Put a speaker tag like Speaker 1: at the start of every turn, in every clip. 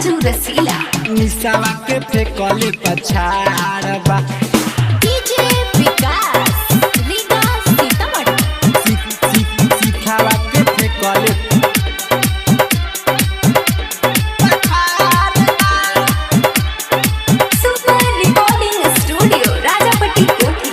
Speaker 1: राजू रसीला
Speaker 2: निसावा के फेकले पछाड़बा
Speaker 1: डीजे विकास रीगा सीतामढ़ी
Speaker 2: सिखावा के फेकले
Speaker 1: सुपर रिकॉर्डिंग स्टूडियो राजापट्टी कोठी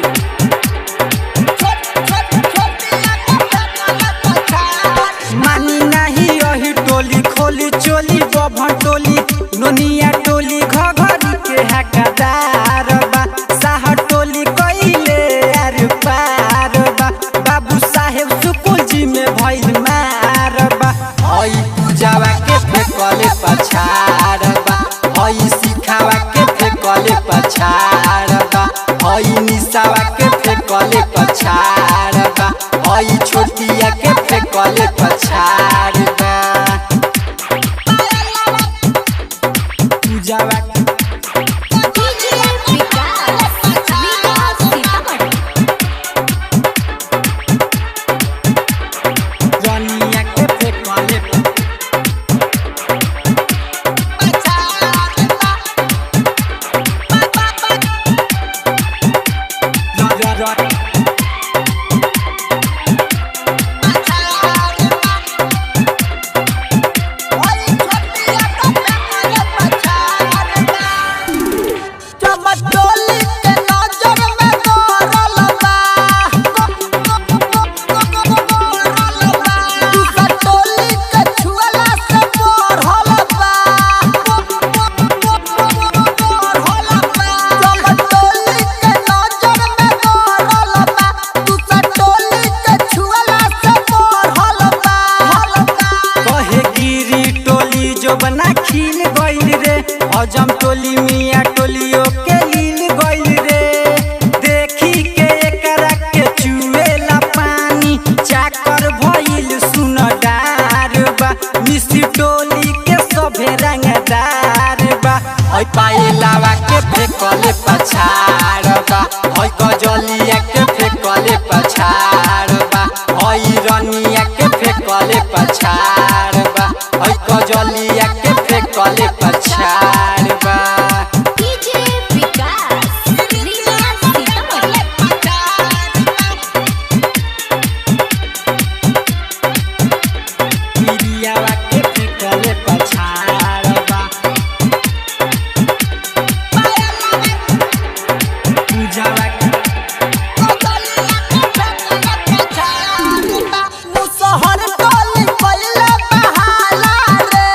Speaker 2: मानी नहीं यही टोली खोली चोली बभन टोली नोनिया टोली घघरी के हकदार बा साह टोली कइले यार पार बा बाबू साहेब सुकुल जी में भइल मार बा हई पूजावा के फेकले पछाड़बा हई सिखावा के फेकले पछाड़बा हई निसावा के फेकले पछाड़बा हई छोटिया के फेकले पछाड़बा पूजावा
Speaker 1: डीजे विकास रीगा सीतामढ़ी
Speaker 2: रनिया के फेकले बना खिल गइल रे हजम टोली मिया टोलियो के लील गइल रे देखी के एकरा के चुएला पानी चाकर भइल सुन डार बा मिसी टोली के सभे रंगदार बा ओइ पाएलावा के फेकले पछाड़बा ओइ गजलिया के फेकले पछाड़बा ओइ रनिया के फेकले पछाड़बा ओइ गजलिया के फेकले पछाड़बा
Speaker 1: डीजे विकास रीगा सीतामढ़ी
Speaker 2: पिरियावा के फेकले पछाड़बा पूजावा मुसहर टोली पहिले बहाला रे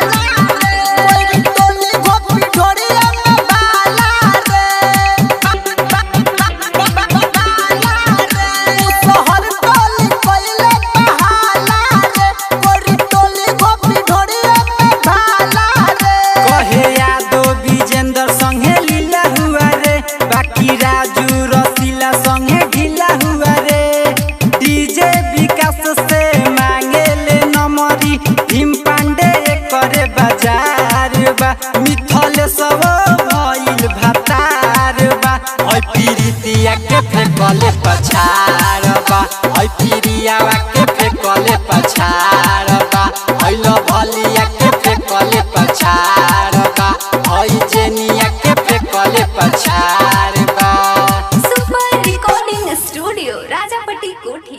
Speaker 2: कोई टोली गोपी ढोरिया में बाला रे मुसहर टोली पहिले बहाला रे कोई टोली गोपी ढोरिया में बाला रे कहे यादव विजेंद्र संगे लीला हुआ रे बाकी राजू रसीला संगे ढीला हुआ रे डीजे विकास से मांगे ले नमरी भीम पांडे करे बाजार बा मिथल सब भइल भातार बा ओइ पीरितिया के फेकले पछाड़बा ओइ पीरियावा के फेकले पछाड़बा ओइ लभलिया के फेकले पछाड़बा ओइ जेनिया के फेकले पछाड़बा
Speaker 1: सुपर रिकॉर्डिंग स्टूडियो राजापट्टी कोठी।